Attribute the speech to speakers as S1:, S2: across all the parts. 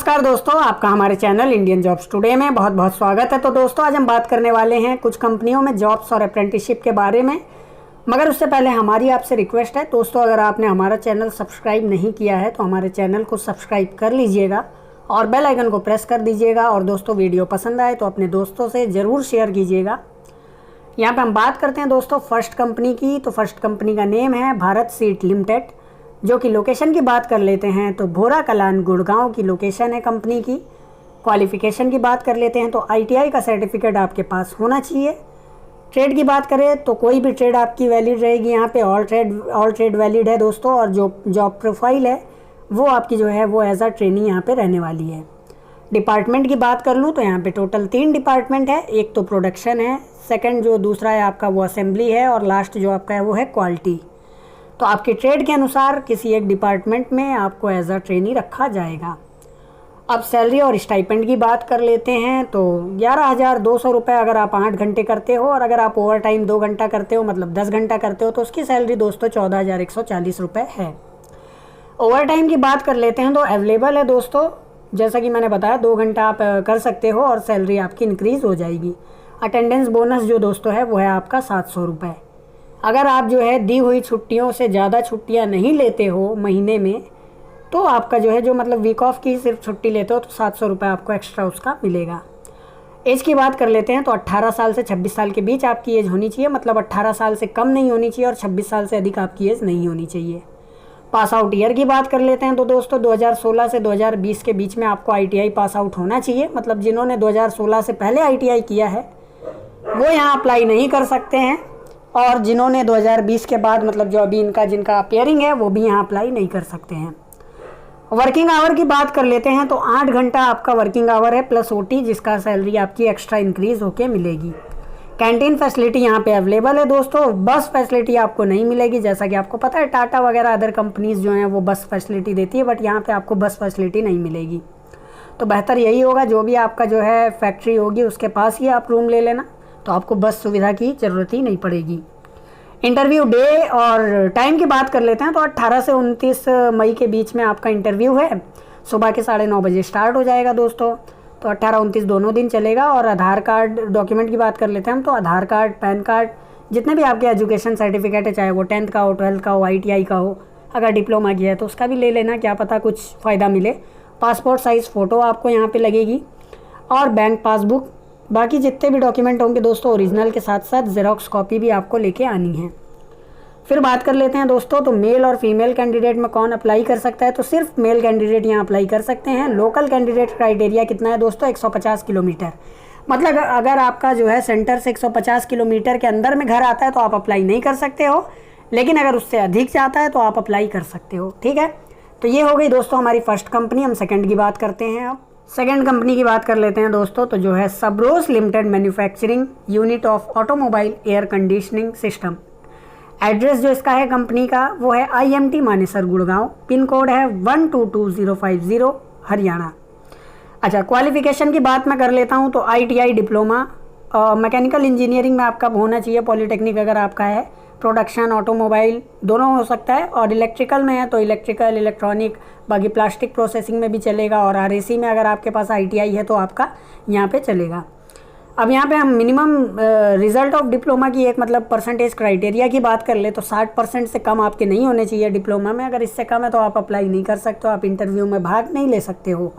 S1: नमस्कार दोस्तों, आपका हमारे चैनल इंडियन जॉब्स टुडे में बहुत बहुत स्वागत है। तो दोस्तों आज हम बात करने वाले हैं कुछ कंपनियों में जॉब्स और अप्रेंटिसशिप के बारे में। मगर उससे पहले हमारी आपसे रिक्वेस्ट है दोस्तों, अगर आपने हमारा चैनल सब्सक्राइब नहीं किया है तो हमारे चैनल को सब्सक्राइब कर लीजिएगा और बेल आइकन को प्रेस कर दीजिएगा। और दोस्तों वीडियो पसंद आए तो अपने दोस्तों से ज़रूर शेयर कीजिएगा। यहाँ पर हम बात करते हैं दोस्तों फर्स्ट कंपनी की। तो फर्स्ट कंपनी का नेम है भारत सीट लिमिटेड, जो कि लोकेशन की बात कर लेते हैं तो भोरा कलान गुड़गांव की लोकेशन है कंपनी की। क्वालिफ़िकेशन की बात कर लेते हैं तो ITI का सर्टिफिकेट आपके पास होना चाहिए। ट्रेड की बात करें तो कोई भी ट्रेड आपकी वैलिड रहेगी। यहाँ पे ऑल ट्रेड वैलिड है दोस्तों। और जो जॉब प्रोफाइल है वो आपकी जो है वो एज अ ट्रेनिंग यहाँ पे रहने वाली है। डिपार्टमेंट की बात कर लूँ तो यहाँ पे टोटल 3 डिपार्टमेंट है। एक तो प्रोडक्शन है, सेकंड जो दूसरा है आपका वो असेंबली है, और लास्ट जो आपका है वो है क्वालिटी। तो आपके ट्रेड के अनुसार किसी एक डिपार्टमेंट में आपको एज अ ट्रेनी रखा जाएगा। अब सैलरी और स्टाइपेंड की बात कर लेते हैं तो 11,200 रुपये अगर आप 8 घंटे करते हो, और अगर आप ओवर टाइम 2 घंटा करते हो मतलब 10 घंटा करते हो तो उसकी सैलरी दोस्तों 14,140 रुपये है। ओवर टाइम की बात कर लेते हैं तो अवेलेबल है दोस्तों। जैसा कि मैंने बताया 2 घंटा आप कर सकते हो और सैलरी आपकी इंक्रीज़ हो जाएगी। अटेंडेंस बोनस जो दोस्तों है वो है आपका 700 रुपये। अगर आप जो है दी हुई छुट्टियों से ज़्यादा छुट्टियां नहीं लेते हो महीने में तो आपका जो है जो मतलब वीक ऑफ की सिर्फ छुट्टी लेते हो तो 700 रुपये आपको एक्स्ट्रा उसका मिलेगा। एज की बात कर लेते हैं तो 18 साल से 26 साल के बीच आपकी एज होनी चाहिए, मतलब 18 साल से कम नहीं होनी चाहिए और 26 साल से अधिक आपकी एज नहीं होनी चाहिए। पास आउट ईयर की बात कर लेते हैं तो दोस्तों 2016 से 2020 के बीच में आपको ITI पास आउट होना चाहिए। मतलब जिन्होंने 2016 से पहले ITI किया है वो यहाँ अप्लाई नहीं कर सकते हैं, और जिन्होंने 2020 के बाद मतलब जो अभी जिनका अपेयरिंग है वो भी यहाँ अप्लाई नहीं कर सकते हैं। वर्किंग आवर की बात कर लेते हैं तो 8 घंटा आपका वर्किंग आवर है प्लस OT, जिसका सैलरी आपकी एक्स्ट्रा इंक्रीज़ होके मिलेगी। कैंटीन फैसिलिटी यहाँ पे अवेलेबल है दोस्तों। बस फैसिलिटी आपको नहीं मिलेगी। जैसा कि आपको पता है टाटा वगैरह अदर कंपनीज़ जो हैं वो बस फैसिलिटी देती है, बट यहाँ पे आपको बस फैसिलिटी नहीं मिलेगी। तो बेहतर यही होगा जो भी आपका जो है फैक्ट्री होगी उसके पास ही आप रूम ले लेना, तो आपको बस सुविधा की ज़रूरत ही नहीं पड़ेगी। इंटरव्यू डे और टाइम की बात कर लेते हैं तो 18 से 29 मई के बीच में आपका इंटरव्यू है। सुबह के 9:30 बजे स्टार्ट हो जाएगा दोस्तों। तो 18-29 दोनों दिन चलेगा। और आधार कार्ड डॉक्यूमेंट की बात कर लेते हैं हम तो आधार कार्ड, पैन कार्ड, जितने भी आपके एजुकेशन सर्टिफिकेट है, चाहे वो 10th का हो, 12th का हो, ITI का हो, अगर डिप्लोमा किया है तो उसका भी ले लेना, क्या पता कुछ फ़ायदा मिले। पासपोर्ट साइज़ फ़ोटो आपको यहाँ पर लगेगी और बैंक पासबुक। बाकी जितने भी डॉक्यूमेंट होंगे दोस्तों ओरिजिनल के साथ साथ ज़ेरॉक्स कॉपी भी आपको लेके आनी है। फिर बात कर लेते हैं दोस्तों तो मेल और फीमेल कैंडिडेट में कौन अप्लाई कर सकता है। तो सिर्फ मेल कैंडिडेट यहाँ अप्लाई कर सकते हैं। लोकल कैंडिडेट क्राइटेरिया कितना है दोस्तों, 150 किलोमीटर। मतलब अगर आपका जो है सेंटर से 150 किलोमीटर के अंदर में घर आता है तो आप अप्लाई नहीं कर सकते हो, लेकिन अगर उससे अधिक जाता है तो आप अप्लाई कर सकते हो। ठीक है, तो ये हो गई दोस्तों हमारी फर्स्ट कंपनी। हम सेकेंड की बात करते हैं। अब सेकेंड कंपनी की बात कर लेते हैं दोस्तों तो जो है Subros limited manufacturing unit of automobile air conditioning system. Address जो इसका है कंपनी का वो है IMT Manesar Gurgaon. Pin code है 122050 हरियाणा। अच्छा, क्वालिफिकेशन की बात मैं कर लेता हूँ तो ITI डिप्लोमा मैकेनिकल इंजीनियरिंग में आपका होना चाहिए। पॉलीटेक्निक अगर आपका है, प्रोडक्शन ऑटोमोबाइल दोनों हो सकता है। और इलेक्ट्रिकल में है तो इलेक्ट्रिकल, इलेक्ट्रॉनिक, बाकी प्लास्टिक प्रोसेसिंग में भी चलेगा। और RAC में अगर आपके पास ITI है तो आपका यहाँ पे चलेगा। अब यहाँ पे हम मिनिमम रिज़ल्ट ऑफ डिप्लोमा की एक मतलब परसेंटेज क्राइटेरिया की बात कर ले तो 60% से कम आपके नहीं होने चाहिए डिप्लोमा में। अगर इससे कम है तो आप अप्लाई नहीं कर सकते हो, आप इंटरव्यू में भाग नहीं ले सकते हो।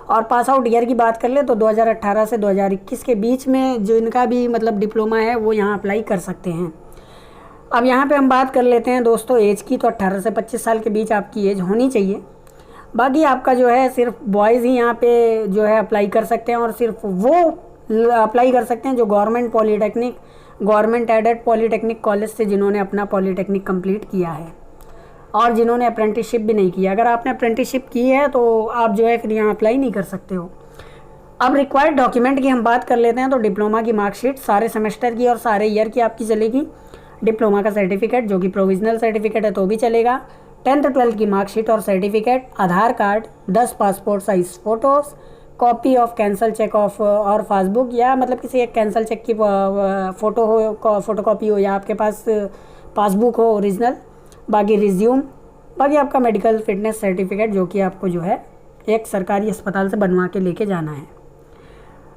S1: और पास आउट ईयर की बात कर ले तो 2018 से 2021 के बीच में जो इनका भी मतलब डिप्लोमा है वो यहाँ अप्लाई कर सकते हैं। अब यहाँ पे हम बात कर लेते हैं दोस्तों एज की। तो 18 से 25 साल के बीच आपकी एज होनी चाहिए। बाकी आपका जो है सिर्फ बॉयज़ ही यहाँ पे जो है अप्लाई कर सकते हैं, और सिर्फ वो अप्लाई कर सकते हैं जो government polytechnic, government aided polytechnic college से जिन्होंने अपना पॉलीटेक्निक कंप्लीट किया है, और जिन्होंने अप्रेंटिसशिप भी नहीं किया। अगर आपने अप्रेंटिसशिप की है तो आप जो है फिर यहाँ अप्लाई नहीं कर सकते हो। अब रिक्वायर्ड डॉक्यूमेंट की हम बात कर लेते हैं तो डिप्लोमा की मार्कशीट सारे सेमेस्टर की और सारे ईयर की आपकी चलेगी। डिप्लोमा का सर्टिफिकेट जो कि प्रोविजनल सर्टिफिकेट है तो भी चलेगा। 10th 12th की मार्कशीट और certificate, Aadhaar card, 10 passport size photos, copy of cancel cheque of और पासबुक, या मतलब किसी एक कैंसल चेक की फ़ोटो हो, फ़ोटोकॉपी हो, या आपके पास पासबुक हो ओरिजिनल। बाकी रिज्यूम, बाकी आपका मेडिकल फिटनेस सर्टिफिकेट जो कि आपको जो है एक सरकारी अस्पताल से बनवा के लेके जाना है।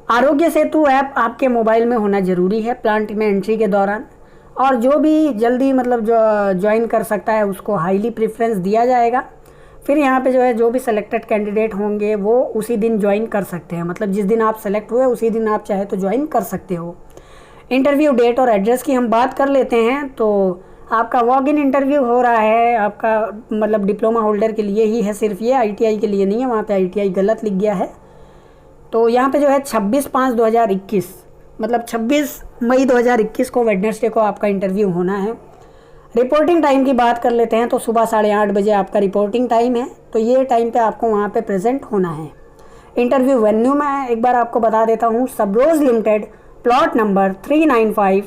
S1: आरोग्य सेतु ऐप आपके मोबाइल में होना ज़रूरी है प्लांट में एंट्री के दौरान, और जो भी जल्दी मतलब जो ज्वाइन कर सकता है उसको हाईली प्रेफरेंस दिया जाएगा। फिर यहाँ पे जो है जो भी सिलेक्टेड कैंडिडेट होंगे वो उसी दिन ज्वाइन कर सकते हैं, मतलब जिस दिन आप सेलेक्ट हुए उसी दिन आप चाहे तो ज्वाइन कर सकते हो। इंटरव्यू डेट और एड्रेस की हम बात कर लेते हैं। तो आपका वॉक इन इंटरव्यू हो रहा है, आपका मतलब डिप्लोमा होल्डर के लिए ही है सिर्फ ये, ITI के लिए नहीं है, वहाँ पे ITI गलत लिख गया है। तो यहाँ पे जो है 26/5/2021 मतलब 26 मई 2021 को वेडनेसडे को आपका इंटरव्यू होना है। रिपोर्टिंग टाइम की बात कर लेते हैं तो सुबह 8:30 बजे आपका रिपोर्टिंग टाइम है, तो ये टाइम पे आपको वहाँ पे प्रेजेंट होना है। इंटरव्यू वेन्यू मैं एक बार आपको बता देता हूँ, Subros limited plot number 395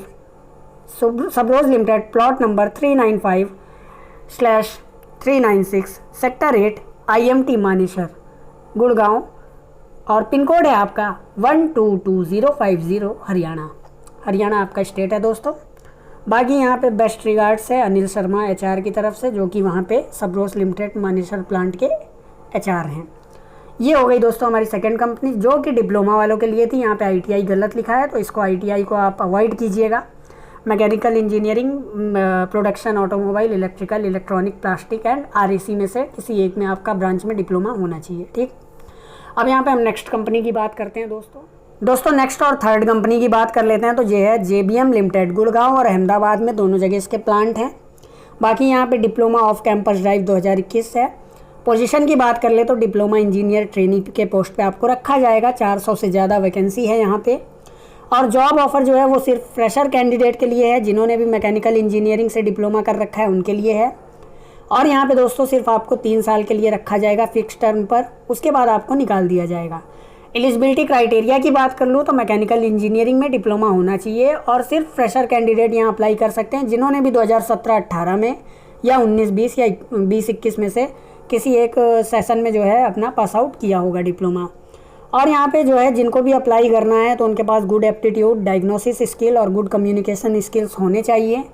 S1: Subros limited plot number 395/396 sector 8 IMT Manesar Gurgaon, और पिन कोड है आपका 122050 हरियाणा आपका स्टेट है दोस्तों। बाकी यहाँ पे बेस्ट रिगार्ड्स है अनिल शर्मा HR की तरफ से, जो कि वहाँ पे सबरोज लिमिटेड मानेसर प्लांट के HR हैं। ये हो गई दोस्तों हमारी सेकंड कंपनी, जो कि डिप्लोमा वालों के लिए थी। यहाँ पे ITI गलत लिखा है तो इसको ITI को आप अवॉइड कीजिएगा। Mechanical engineering, production, automobile, electrical, electronic, plastic and RAC में से किसी एक में आपका ब्रांच में डिप्लोमा होना चाहिए, ठीक। अब यहाँ पे हम नेक्स्ट कंपनी की बात करते हैं दोस्तों नेक्स्ट और थर्ड कंपनी की बात कर लेते हैं। तो ये है JBM लिमिटेड, गुड़गांव और अहमदाबाद में दोनों जगह इसके प्लांट हैं। बाकी यहाँ पे डिप्लोमा ऑफ कैंपस ड्राइव 2021 है। पोजीशन की बात कर ले तो डिप्लोमा इंजीनियर ट्रेनी के पोस्ट पे आपको रखा जाएगा। 400 से ज़्यादा वैकेंसी है यहाँ पे, और जॉब ऑफर जो है वो सिर्फ फ्रेशर कैंडिडेट के लिए है, जिन्होंने भी मैकेनिकल इंजीनियरिंग से डिप्लोमा कर रखा है उनके लिए है। और यहाँ पे दोस्तों सिर्फ आपको 3 साल के लिए रखा जाएगा फिक्स टर्म पर, उसके बाद आपको निकाल दिया जाएगा। एलिजिबिलिटी क्राइटेरिया की बात कर लूँ तो मैकेनिकल इंजीनियरिंग में डिप्लोमा होना चाहिए, और सिर्फ फ्रेशर कैंडिडेट यहाँ अप्लाई कर सकते हैं जिन्होंने भी 2017-18 में या 19-20 या 20-21 में से किसी एक सेशन में जो है अपना पास आउट किया होगा डिप्लोमा। और यहाँ पे जो है जिनको भी अप्लाई करना है तो उनके पास गुड एप्टीट्यूड, डायग्नोसिस स्किल और गुड कम्युनिकेशन स्किल्स होने चाहिए।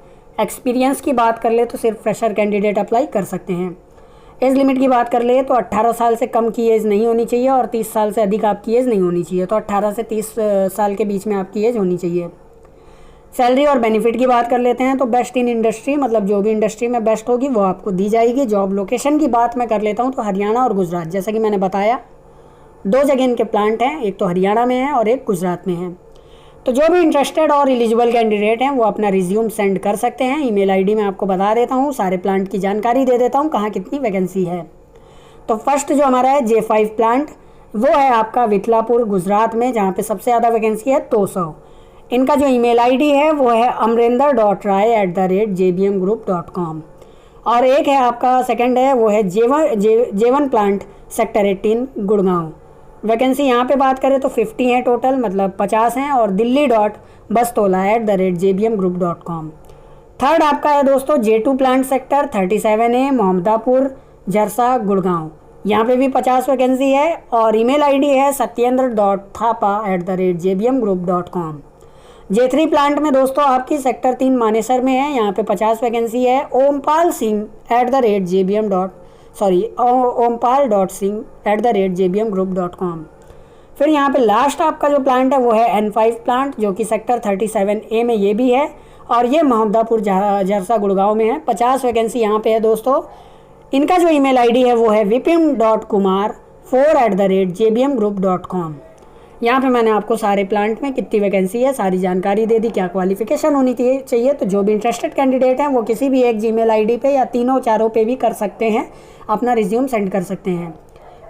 S1: एक्सपीरियंस की बात कर ले तो सिर्फ फ्रेशर कैंडिडेट अप्लाई कर सकते हैं। एज लिमिट की बात कर ले तो 18 साल से कम की एज नहीं होनी चाहिए और 30 साल से अधिक आपकी एज नहीं होनी चाहिए, तो 18 से 30 साल के बीच में आपकी एज होनी चाहिए। सैलरी और बेनिफिट की बात कर लेते हैं तो बेस्ट इन इंडस्ट्री, मतलब जो भी इंडस्ट्री में बेस्ट होगी वो आपको दी जाएगी। जॉब लोकेशन की बात मैं कर लेता हूँ तो हरियाणा और गुजरात, जैसा कि मैंने बताया 2 जगह इनके प्लांट हैं, एक तो हरियाणा में है और एक गुजरात में है। तो जो भी इंटरेस्टेड और एलिजिबल कैंडिडेट हैं वो अपना रिज्यूम सेंड कर सकते हैं। ईमेल आईडी मैं आपको बता देता हूँ, सारे प्लांट की जानकारी दे देता हूँ कहाँ कितनी वैकेंसी है। तो फर्स्ट जो हमारा है J5 प्लांट, वो है आपका विथलापुर गुजरात में, जहाँ पे सबसे ज़्यादा वैकेंसी है 200। इनका जो ईमेल आईडी है वो है amrinder.rai@jbmgroup.com। और एक है आपका सेकंड है वो है J1 plant sector 18 Gurgaon. Vacancy यहाँ पे बात करें तो 50 हैं टोटल, मतलब 50 हैं, और dilli.bastola@jbmgroup.com। थर्ड आपका है दोस्तों J2 plant sector 37A Mohammadpur Jharsa Gurgaon, यहाँ पे भी 50 वैकेंसी है और ईमेल आईडी है satyendra.thapa@jbmgroup.com। J3 प्लांट में दोस्तों आपकी सेक्टर 3 मानेसर में है, यहाँ पे 50 वैकेंसी है। ompal.singh@jbm.group.com। फिर यहाँ पे लास्ट आपका जो प्लांट है वो है N5 प्लांट, जो कि सेक्टर 37A में ये भी है, और ये मोहम्मदापुर झरसा गुड़गांव में है। 50 वैकेंसी यहाँ पे है दोस्तों। इनका जो ईमेल आईडी है वो है vipin.kumar4@jbmgroup.com। यहाँ पे मैंने आपको सारे प्लांट में कितनी वैकेंसी है सारी जानकारी दे दी, क्या क्वालिफिकेशन होनी चाहिए। तो जो भी इंटरेस्टेड कैंडिडेट हैं वो किसी भी एक जीमेल आईडी पे या तीनों चारों पे भी कर सकते हैं, अपना रिज्यूम सेंड कर सकते हैं।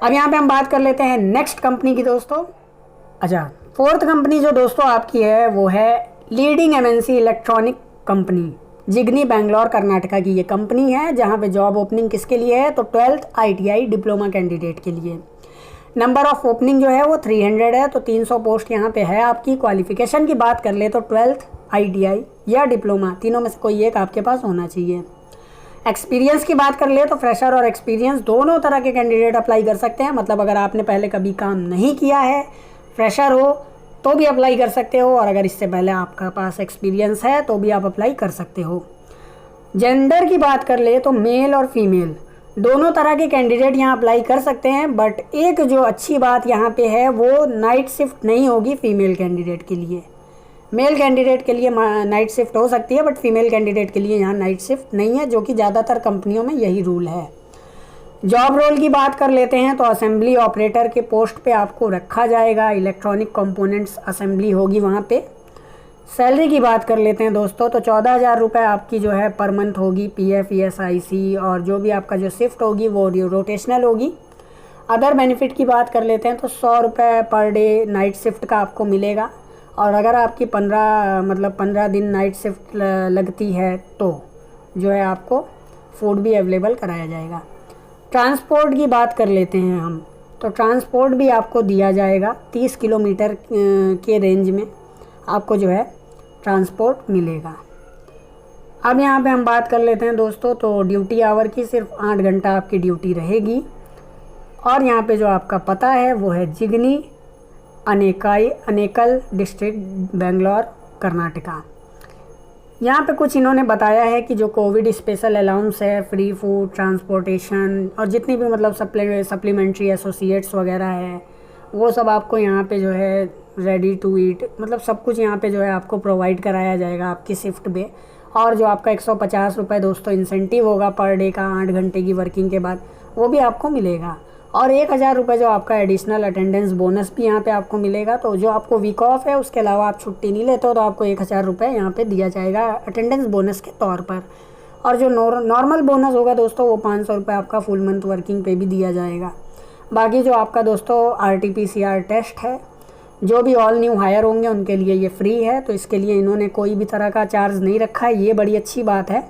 S1: अब यहाँ पे हम बात कर लेते हैं नेक्स्ट कंपनी की दोस्तों। अच्छा, फोर्थ कंपनी जो दोस्तों आपकी है वो है leading MNC electronic company, Jigani Bangalore Karnataka की ये कंपनी है, जहाँ पे जॉब ओपनिंग किसके लिए है तो 12th ITI डिप्लोमा कैंडिडेट के लिए। नंबर ऑफ ओपनिंग जो है वो 300 है, तो 300 पोस्ट यहाँ पे है आपकी। क्वालिफिकेशन की बात कर ले तो 12th ITI या डिप्लोमा, तीनों में से कोई एक आपके पास होना चाहिए। एक्सपीरियंस की बात कर ले तो फ्रेशर और एक्सपीरियंस दोनों तरह के कैंडिडेट अप्लाई कर सकते हैं, मतलब अगर आपने पहले कभी काम नहीं किया है, फ्रेशर हो तो भी अप्लाई कर सकते हो, और अगर इससे पहले आपका पास एक्सपीरियंस है तो भी आप अप्लाई कर सकते हो। जेंडर की बात कर ले तो मेल और फीमेल दोनों तरह के कैंडिडेट यहाँ अप्लाई कर सकते हैं, बट एक जो अच्छी बात यहाँ पे है वो नाइट शिफ्ट नहीं होगी फीमेल कैंडिडेट के लिए। मेल कैंडिडेट के लिए नाइट शिफ्ट हो सकती है, बट फीमेल कैंडिडेट के लिए यहाँ नाइट शिफ्ट नहीं है, जो कि ज़्यादातर कंपनियों में यही रूल है। जॉब रोल की बात कर लेते हैं तो असेंबली ऑपरेटर के पोस्ट पे आपको रखा जाएगा, इलेक्ट्रॉनिक कंपोनेंट्स असेंबली होगी वहाँ पे। सैलरी की बात कर लेते हैं दोस्तों तो 14,000 रुपये आपकी जो है पर मंथ होगी, PF ESIC और जो भी आपका जो शिफ्ट होगी वो रोटेशनल होगी। अदर बेनिफिट की बात कर लेते हैं तो 100 रुपये पर डे नाइट शिफ्ट का आपको मिलेगा, और अगर आपकी 15 दिन नाइट शिफ्ट लगती है तो जो है आपको फूड भी अवेलेबल कराया जाएगा। ट्रांसपोर्ट की बात कर लेते हैं हम, तो ट्रांसपोर्ट भी आपको दिया जाएगा। 30 किलोमीटर के रेंज में आपको जो है ट्रांसपोर्ट मिलेगा। अब यहाँ पे हम बात कर लेते हैं दोस्तों तो ड्यूटी आवर की, सिर्फ 8 घंटा आपकी ड्यूटी रहेगी। और यहाँ पे जो आपका पता है वो है जिगनी अनेकल डिस्ट्रिक्ट, बेंगलोर, कर्नाटका। यहाँ पे कुछ इन्होंने बताया है कि जो कोविड स्पेशल अलाउंस है, फ्री फूड, ट्रांसपोर्टेशन और जितनी भी मतलब सप्लीमेंट्री एसोसिएट्स वगैरह है वो सब आपको यहाँ पे जो है रेडी टू ईट मतलब सब कुछ यहाँ पे जो है आपको प्रोवाइड कराया जाएगा आपकी शिफ्ट पे। और जो आपका 150 रुपये दोस्तों इंसेंटिव होगा पर डे का 8 घंटे की वर्किंग के बाद, वो भी आपको मिलेगा। और 1,000 रुपये जो आपका एडिशनल अटेंडेंस बोनस भी यहाँ पे आपको मिलेगा। तो जो आपको वीक ऑफ है उसके अलावा आप छुट्टी नहीं लेते हो तो आपको 1,000 रुपये यहाँ पे दिया जाएगा अटेंडेंस बोनस के तौर पर। और जो नॉर्मल बोनस होगा दोस्तों वो 500 रुपये आपका फुल मंथ वर्किंग पे भी दिया जाएगा। बाकी जो आपका दोस्तों RT-PCR टेस्ट है, जो भी ऑल न्यू हायर होंगे उनके लिए ये फ्री है, तो इसके लिए इन्होंने कोई भी तरह का चार्ज नहीं रखा है, ये बड़ी अच्छी बात है।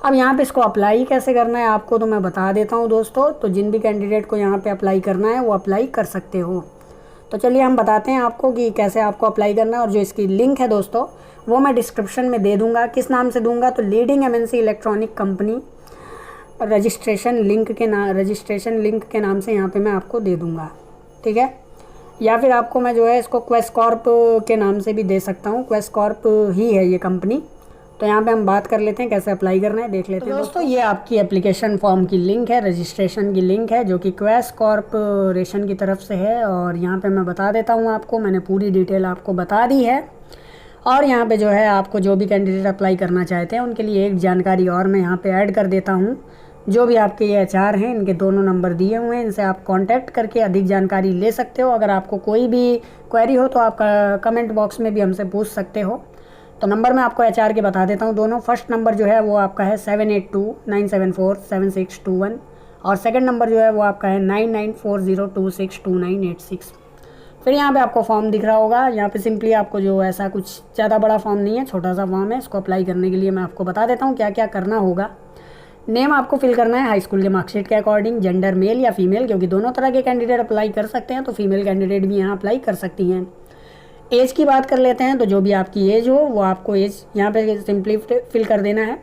S1: अब यहाँ पे इसको अप्लाई कैसे करना है आपको तो मैं बता देता हूँ दोस्तों। तो जिन भी कैंडिडेट को यहाँ पे अप्लाई करना है वो अप्लाई कर सकते हो। तो चलिए हम बताते हैं आपको कि कैसे आपको अप्लाई करना है। और जो इसकी लिंक है दोस्तों वो मैं डिस्क्रिप्शन में दे दूँगा। किस नाम से दूँगा तो leading MNC electronic company registration link के नाम से यहाँ पे मैं आपको दे दूँगा, ठीक है। या फिर आपको मैं जो है इसको क्वेस्ट कॉर्प के नाम से भी दे सकता हूँ, क्वेस्ट कॉर्प ही है ये कंपनी। तो यहाँ पे हम बात कर लेते हैं कैसे अप्लाई करना है, देख लेते हैं दोस्तों। ये आपकी एप्लीकेशन फॉर्म की लिंक है, रजिस्ट्रेशन की लिंक है, जो कि क्वेस्ट कॉर्पोरेशन की तरफ से है। और यहाँ पे मैं बता देता हूँ आपको, मैंने पूरी डिटेल आपको बता दी है। और यहाँ पे जो है आपको जो भी कैंडिडेट अप्लाई करना चाहते हैं उनके लिए एक जानकारी और मैं यहाँ पे ऐड कर देता हूँ। जो भी आपके ये HR हैं इनके दोनों नंबर दिए हुए हैं, इनसे आप कांटेक्ट करके अधिक जानकारी ले सकते हो। अगर आपको कोई भी क्वेरी हो तो आप कमेंट बॉक्स में भी हमसे पूछ सकते हो। तो नंबर मैं आपको HR के बता देता हूँ दोनों। फर्स्ट नंबर जो है वो आपका है 7829747621 और सेकंड नंबर जो है वो आपका है 9940262986। फिर यहाँ पे आपको फॉर्म दिख रहा होगा। यहाँ पे सिंपली आपको जो ऐसा कुछ ज़्यादा बड़ा फॉर्म नहीं है, छोटा सा फॉर्म है। इसको अप्लाई करने के लिए मैं आपको बता देता हूँ क्या क्या करना होगा। नेम आपको फिल करना है हाई स्कूल के मार्कशीट के अकॉर्डिंग, जेंडर मेल या फीमेल, क्योंकि दोनों तरह के कैंडिडेट अप्लाई कर सकते हैं, तो फीमेल कैंडिडेट भी यहाँ अप्लाई कर सकती हैं। एज की बात कर लेते हैं तो जो भी आपकी एज हो वो आपको एज यहाँ पे सिंपली फिल कर देना है।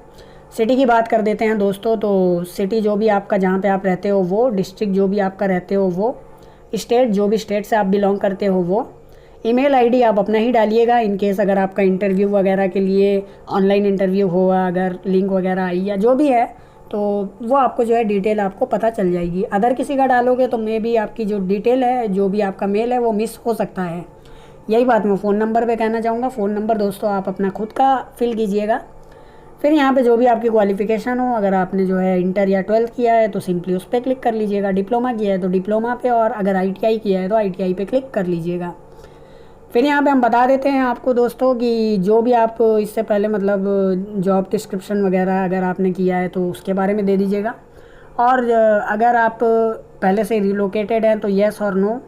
S1: सिटी की बात कर देते हैं दोस्तों, तो सिटी जो भी आपका जहाँ पे आप रहते हो वो, डिस्ट्रिक्ट जो भी आपका रहते हो वो, स्टेट जो भी स्टेट से आप बिलोंग करते हो वो। ईमेल आईडी आप अपना ही डालिएगा, इन केस अगर आपका इंटरव्यू वगैरह के लिए ऑनलाइन इंटरव्यू हुआ, अगर लिंक वगैरह आई या जो भी है तो वो आपको जो है डिटेल आपको पता चल जाएगी। अदर किसी का डालोगे तो मे भी आपकी जो डिटेल है, जो भी आपका मेल है वो मिस हो सकता है। यही बात मैं फ़ोन नंबर पे कहना चाहूँगा। फ़ोन नंबर दोस्तों आप अपना खुद का फिल कीजिएगा। फिर यहाँ पे जो भी आपकी क्वालिफ़िकेशन हो, अगर आपने जो है इंटर या 12th किया है तो सिंपली उस पर क्लिक कर लीजिएगा, डिप्लोमा किया है तो डिप्लोमा पे, और अगर ITI किया है तो ITI पे क्लिक कर लीजिएगा। फिर यहाँ पे हम बता देते हैं आपको दोस्तों कि जो भी आप इससे पहले मतलब जॉब डिस्क्रिप्शन वगैरह अगर आपने किया है तो उसके बारे में दे दीजिएगा। और अगर आप पहले से रिलोकेटेड हैं तो येस और नो।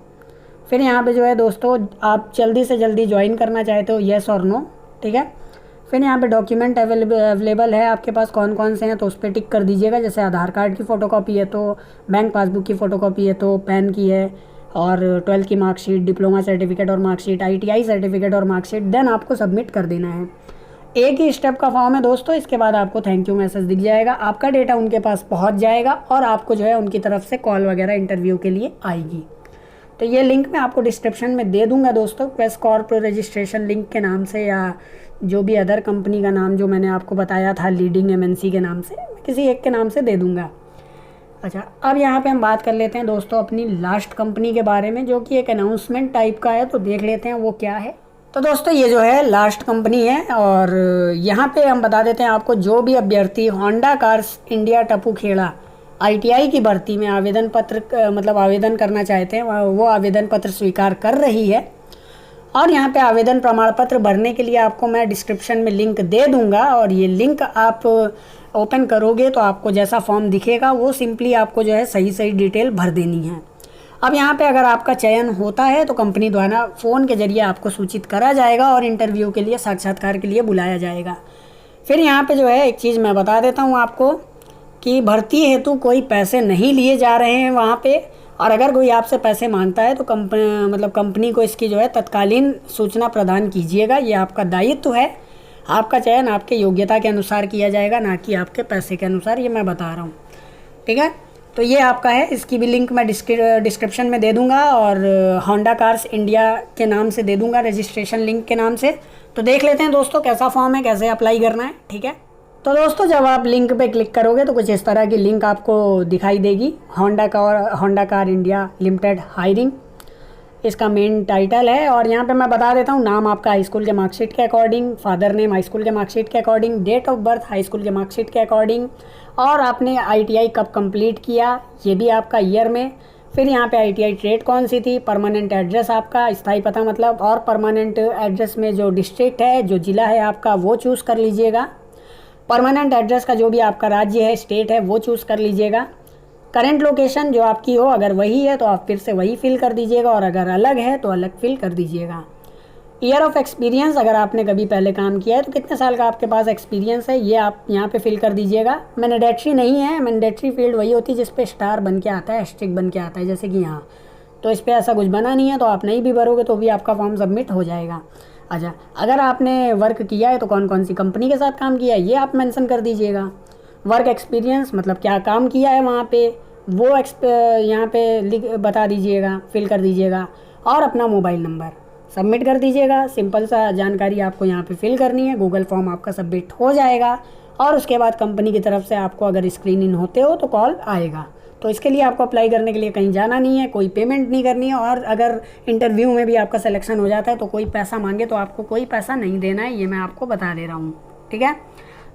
S1: फिर यहाँ पे जो है दोस्तों आप जल्दी से जल्दी ज्वाइन करना चाहते हो, येस और नो, ठीक है। फिर यहाँ पे डॉक्यूमेंट अवेलेबल है आपके पास कौन कौन से हैं तो उस पर टिक कर दीजिएगा। जैसे आधार कार्ड की फ़ोटोकॉपी है तो, बैंक पासबुक की फ़ोटोकॉपी है तो, पैन की है, और 12th की मार्कशीट, डिप्लोमा सर्टिफिकेट और मार्कशीट, ITI सर्टिफिकेट और मार्कशीट, देन आपको सबमिट कर देना है। एक ही स्टेप का फॉर्म है दोस्तों। इसके बाद आपको थैंक यू मैसेज दिख जाएगा, आपका डेटा उनके पास पहुंच जाएगा और आपको जो है उनकी तरफ से कॉल वगैरह इंटरव्यू के लिए आएगी। तो ये लिंक मैं आपको डिस्क्रिप्शन में दे दूंगा दोस्तों, क्वेस्ट कॉर्प रजिस्ट्रेशन लिंक के नाम से, या जो भी अदर कंपनी का नाम जो मैंने आपको बताया था लीडिंग MNC के नाम से, किसी एक के नाम से दे दूँगा। अच्छा, अब यहाँ पे हम बात कर लेते हैं दोस्तों अपनी लास्ट कंपनी के बारे में, जो कि एक अनाउंसमेंट टाइप का है, तो देख लेते हैं वो क्या है। तो दोस्तों ये जो है लास्ट कंपनी है, और यहाँ पे हम बता देते हैं आपको, जो भी अभ्यर्थी होंडा कार्स इंडिया टपुखेड़ा ITI की भर्ती में आवेदन पत्र मतलब आवेदन करना चाहते हैं, वो आवेदन पत्र स्वीकार कर रही है। और यहाँ पे आवेदन प्रमाण पत्र भरने के लिए आपको मैं डिस्क्रिप्शन में लिंक दे दूँगा, और ये लिंक आप ओपन करोगे तो आपको जैसा फॉर्म दिखेगा वो सिंपली आपको जो है सही सही डिटेल भर देनी है। अब यहाँ पे अगर आपका चयन होता है तो कंपनी द्वारा फ़ोन के जरिए आपको सूचित करा जाएगा और इंटरव्यू के लिए, साक्षात्कार के लिए बुलाया जाएगा। फिर यहाँ पे जो है एक चीज़ मैं बता देता हूँ आपको कि भर्ती हेतु कोई पैसे नहीं लिए जा रहे हैं वहाँ पे, और अगर कोई आपसे पैसे मांगता है तो कंपनी को इसकी जो है तत्कालीन सूचना प्रदान कीजिएगा। ये आपका दायित्व है। आपका चयन आपके योग्यता के अनुसार किया जाएगा, ना कि आपके पैसे के अनुसार, ये मैं बता रहा हूँ। ठीक है, तो ये आपका है, इसकी भी लिंक मैं डिस्क्रिप्शन में दे दूँगा, और होंडा कार्स इंडिया के नाम से दे दूँगा, रजिस्ट्रेशन लिंक के नाम से। तो देख लेते हैं दोस्तों कैसा फॉर्म है, कैसे अप्लाई करना है। ठीक है, तो दोस्तों जब आप लिंक पे क्लिक करोगे तो कुछ इस तरह की लिंक आपको दिखाई देगी। Honda car India limited hiring, इसका मेन टाइटल है। और यहाँ पे मैं बता देता हूँ, नाम आपका हाई स्कूल के मार्कशीट के according, father name high school के मार्कशीट के according, date of birth high school के मार्कशीट के अकॉर्डिंग, और आपने ITI कब कंप्लीट किया ये भी आपका ईयर में। फिर यहाँ पे ITI ट्रेड कौन सी थी, परमानेंट एड्रेस आपका, स्थायी पता मतलब, और परमानेंट एड्रेस में जो डिस्ट्रिक्ट है, जो ज़िला है आपका, वो चूज़ कर लीजिएगा। परमानेंट एड्रेस का जो भी आपका राज्य है, स्टेट है, वो चूज़ कर लीजिएगा। करंट लोकेशन जो आपकी हो, अगर वही है तो आप फिर से वही फिल कर दीजिएगा, और अगर अलग है तो अलग फिल कर दीजिएगा। ईयर ऑफ एक्सपीरियंस, अगर आपने कभी पहले काम किया है तो कितने साल का आपके पास एक्सपीरियंस है, ये आप यहाँ पे फिल कर दीजिएगा। मैंडेटरी नहीं है, मैंडेटरी फील्ड वही होती है जिस पे स्टार बन के आता है, एस्ट्रिक बन के आता है, जैसे कि यहाँ। तो इस पर ऐसा कुछ बना नहीं है, तो आप नहीं भी भरोगे तो भी आपका फॉर्म सबमिट हो जाएगा। अच्छा, अगर आपने वर्क किया है तो कौन कौन सी कंपनी के साथ काम किया है ये आप मेंशन कर दीजिएगा। वर्क एक्सपीरियंस मतलब क्या काम किया है वहाँ पे, वो यहाँ पे बता दीजिएगा, फिल कर दीजिएगा। और अपना मोबाइल नंबर सबमिट कर दीजिएगा। सिंपल सा जानकारी आपको यहाँ पे फिल करनी है, गूगल फॉर्म आपका सबमिट हो जाएगा, और उसके बाद कंपनी की तरफ से आपको अगर स्क्रीन इन होते हो तो कॉल आएगा। तो इसके लिए आपको अप्लाई करने के लिए कहीं जाना नहीं है, कोई पेमेंट नहीं करनी है, और अगर इंटरव्यू में भी आपका सिलेक्शन हो जाता है तो कोई पैसा मांगे तो आपको कोई पैसा नहीं देना है, ये मैं आपको बता दे रहा हूँ। ठीक है,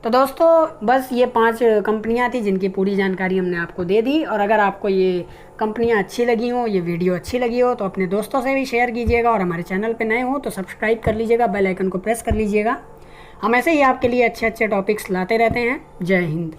S1: तो दोस्तों बस ये 5 कंपनियाँ थी जिनकी पूरी जानकारी हमने आपको दे दी। और अगर आपको ये कंपनियाँ अच्छी लगी हो, ये वीडियो अच्छी लगी हो, तो अपने दोस्तों से भी शेयर कीजिएगा, और हमारे चैनल पे नए हो तो सब्सक्राइब कर लीजिएगा, बेल आइकन को प्रेस कर लीजिएगा। हम ऐसे ही आपके लिए अच्छे अच्छे टॉपिक्स लाते रहते हैं। जय हिंद।